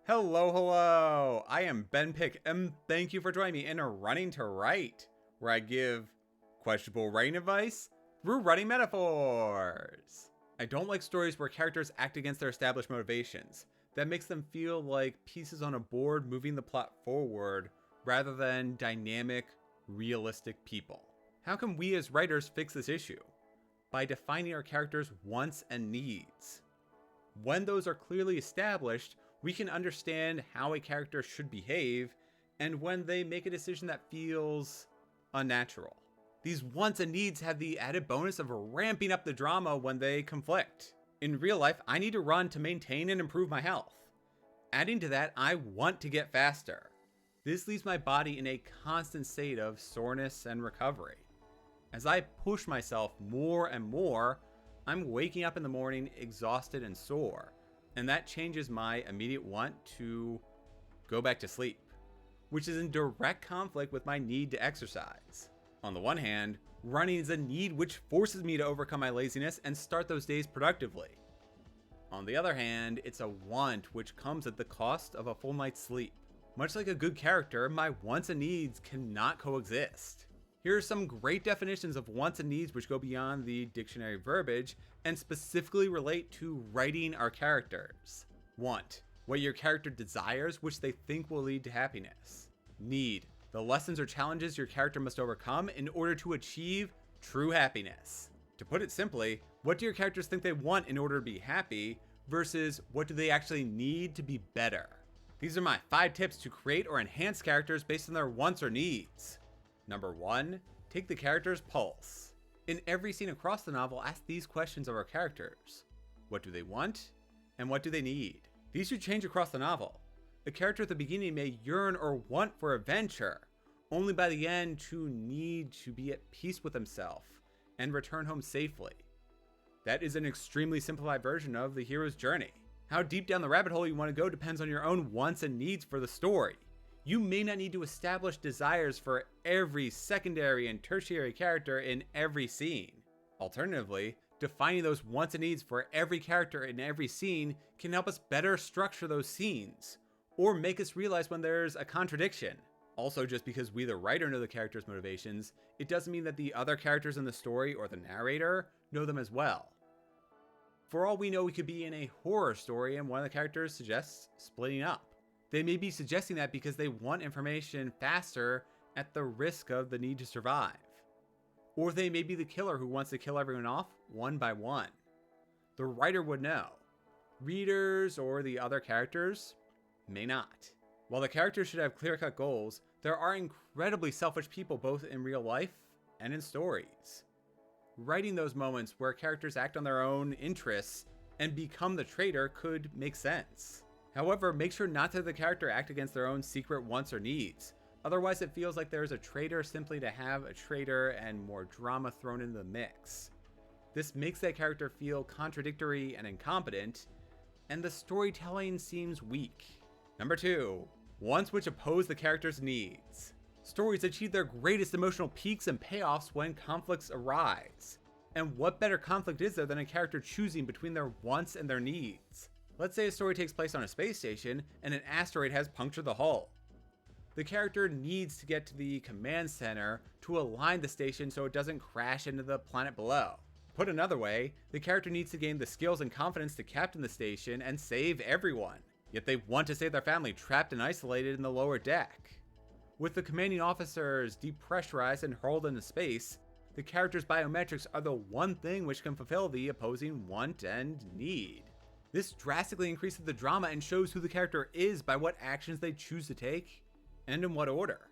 Hello, hello! I am Ben Pick, and thank you for joining me in Running to Write, where I give questionable writing advice through writing metaphors. I don't like stories where characters act against their established motivations. That makes them feel like pieces on a board moving the plot forward, rather than dynamic, realistic people. How can we as writers fix this issue? By defining our characters' wants and needs. When those are clearly established, we can understand how a character should behave, and when they make a decision that feels unnatural. These wants and needs have the added bonus of ramping up the drama when they conflict. In real life, I need to run to maintain and improve my health. Adding to that, I want to get faster. This leaves my body in a constant state of soreness and recovery. As I push myself more and more, I'm waking up in the morning exhausted and sore, and that changes my immediate want to go back to sleep, which is in direct conflict with my need to exercise. On the one hand, running is a need which forces me to overcome my laziness and start those days productively. On the other hand, it's a want which comes at the cost of a full night's sleep. Much like a good character, my wants and needs cannot coexist. Here are some great definitions of wants and needs which go beyond the dictionary verbiage and specifically relate to writing our characters. Want: what your character desires, which they think will lead to happiness. Need: the lessons or challenges your character must overcome in order to achieve true happiness. To put it simply, what do your characters think they want in order to be happy versus what do they actually need to be better? These are my 5 tips to create or enhance characters based on their wants or needs. Number 1, take the character's pulse. In every scene across the novel, ask these questions of our characters. What do they want? And what do they need? These should change across the novel. A character at the beginning may yearn or want for adventure, only by the end to need to be at peace with himself and return home safely. That is an extremely simplified version of the hero's journey. How deep down the rabbit hole you want to go depends on your own wants and needs for the story. You may not need to establish desires for every secondary and tertiary character in every scene. Alternatively, defining those wants and needs for every character in every scene can help us better structure those scenes, or make us realize when there's a contradiction. Also, just because we the writer know the character's motivations, it doesn't mean that the other characters in the story or the narrator know them as well. For all we know, we could be in a horror story and one of the characters suggests splitting up. They may be suggesting that because they want information faster at the risk of the need to survive. Or they may be the killer who wants to kill everyone off one by one. The writer would know. Readers or the other characters may not. While the characters should have clear-cut goals, there are incredibly selfish people both in real life and in stories. Writing those moments where characters act on their own interests and become the traitor could make sense. However, make sure not to have the character act against their own secret wants or needs. Otherwise, it feels like there is a traitor simply to have a traitor and more drama thrown into the mix. This makes that character feel contradictory and incompetent, and the storytelling seems weak. Number 2, wants which oppose the character's needs. Stories achieve their greatest emotional peaks and payoffs when conflicts arise. And what better conflict is there than a character choosing between their wants and their needs? Let's say a story takes place on a space station and an asteroid has punctured the hull. The character needs to get to the command center to align the station so it doesn't crash into the planet below. Put another way, the character needs to gain the skills and confidence to captain the station and save everyone. Yet they want to save their family trapped and isolated in the lower deck. With the commanding officers depressurized and hurled into space, the character's biometrics are the one thing which can fulfill the opposing want and need. This drastically increases the drama and shows who the character is by what actions they choose to take, and in what order.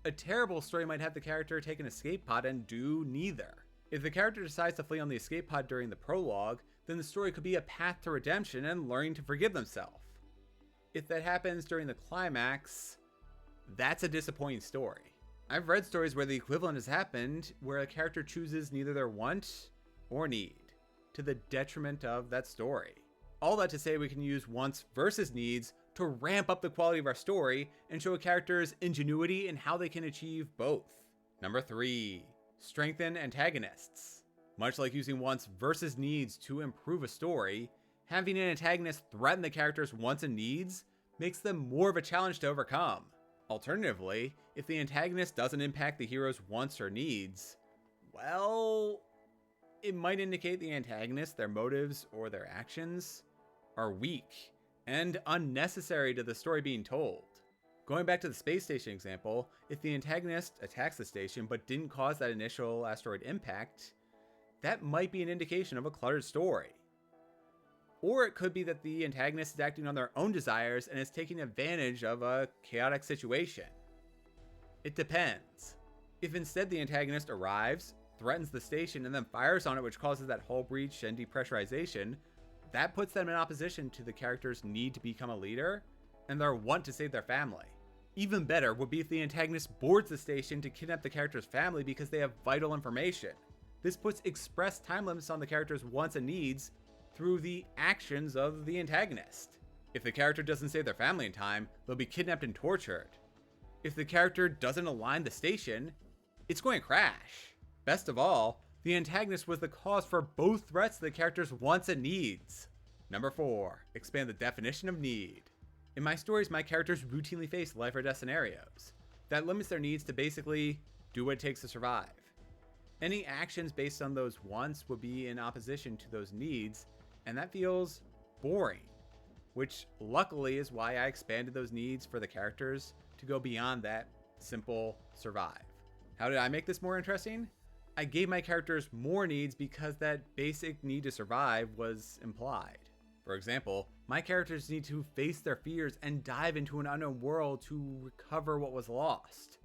A terrible story might have the character take an escape pod and do neither. If the character decides to flee on the escape pod during the prologue, then the story could be a path to redemption and learning to forgive themselves. If that happens during the climax, that's a disappointing story. I've read stories where the equivalent has happened, where a character chooses neither their want or need, to the detriment of that story. All that to say, we can use wants versus needs to ramp up the quality of our story and show a character's ingenuity in how they can achieve both. Number 3, strengthen antagonists. Much like using wants versus needs to improve a story, Having an antagonist threaten the character's wants and needs makes them more of a challenge to overcome. Alternatively, if the antagonist doesn't impact the hero's wants or needs, well, it might indicate the antagonist, their motives, or their actions are weak and unnecessary to the story being told. Going back to the space station example, if the antagonist attacks the station but didn't cause that initial asteroid impact, that might be an indication of a cluttered story. Or it could be that the antagonist is acting on their own desires and is taking advantage of a chaotic situation. It depends. If instead the antagonist arrives, threatens the station, and then fires on it, which causes that hull breach and depressurization, that puts them in opposition to the character's need to become a leader and their want to save their family. Even better would be if the antagonist boards the station to kidnap the character's family because they have vital information. This puts express time limits on the character's wants and needs through the actions of the antagonist. If the character doesn't save their family in time, they'll be kidnapped and tortured. If the character doesn't align the station, it's going to crash. Best of all, the antagonist was the cause for both threats to the character's wants and needs. Number 4, expand the definition of need. In my stories, my characters routinely face life or death scenarios. That limits their needs to basically do what it takes to survive. Any actions based on those wants would be in opposition to those needs, and that feels boring, which luckily is why I expanded those needs for the characters to go beyond that simple survive. How did I make this more interesting? I gave my characters more needs because that basic need to survive was implied. For example, my characters need to face their fears and dive into an unknown world to recover what was lost.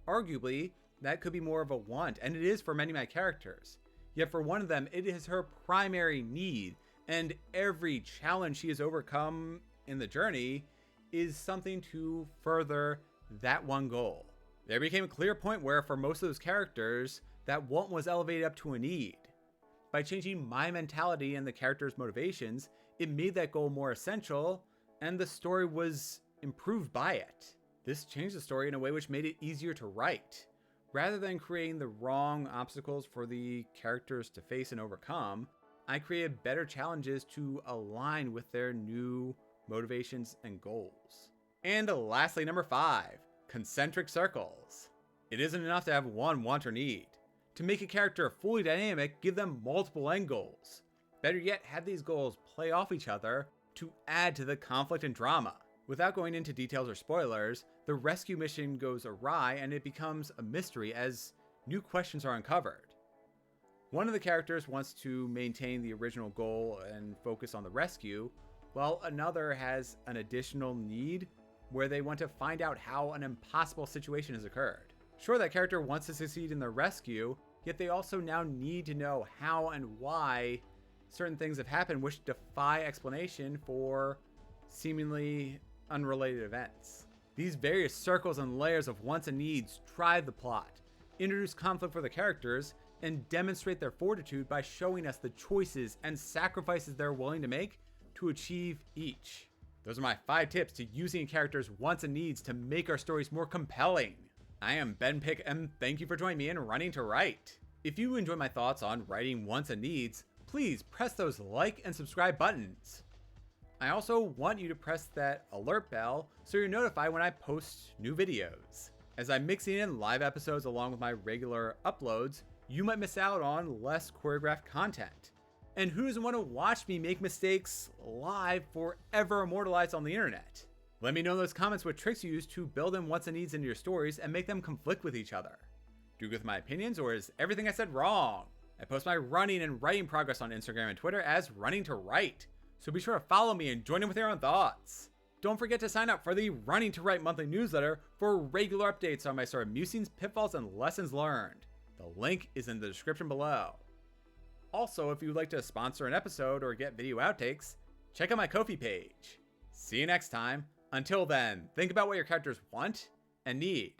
Arguably, that could be more of a want, and it is for many of my characters. Yet for one of them, it is her primary need, and every challenge she has overcome in the journey is something to further that one goal. There became a clear point where for most of those characters, that want was elevated up to a need. By changing my mentality and the character's motivations, it made that goal more essential, and the story was improved by it. This changed the story in a way which made it easier to write. Rather than creating the wrong obstacles for the characters to face and overcome, I created better challenges to align with their new motivations and goals. And lastly, number 5, concentric circles. It isn't enough to have one want or need. To make a character fully dynamic, give them multiple end goals. Better yet, have these goals play off each other to add to the conflict and drama. Without going into details or spoilers, the rescue mission goes awry and it becomes a mystery as new questions are uncovered. One of the characters wants to maintain the original goal and focus on the rescue, while another has an additional need where they want to find out how an impossible situation has occurred. Sure, that character wants to succeed in the rescue, yet they also now need to know how and why certain things have happened which defy explanation for seemingly unrelated events. These various circles and layers of wants and needs drive the plot, introduce conflict for the characters, and demonstrate their fortitude by showing us the choices and sacrifices they're willing to make to achieve each. Those are my 5 tips to using a character's wants and needs to make our stories more compelling. I am Ben Pick, and thank you for joining me in Running to Write. If you enjoy my thoughts on writing wants and needs, please press those like and subscribe buttons. I also want you to press that alert bell so you're notified when I post new videos. As I'm mixing in live episodes along with my regular uploads, you might miss out on less choreographed content. And who doesn't want to watch me make mistakes live forever immortalized on the internet? Let me know in those comments what tricks you use to build in wants and needs into your stories and make them conflict with each other. Do you agree with my opinions, or is everything I said wrong? I post my running and writing progress on Instagram and Twitter as Running to Write, so be sure to follow me and join in with your own thoughts. Don't forget to sign up for the Running to Write monthly newsletter for regular updates on my story musings, pitfalls, and lessons learned. The link is in the description below. Also, if you would like to sponsor an episode or get video outtakes, check out my Ko-fi page. See you next time. Until then, think about what your characters want and need.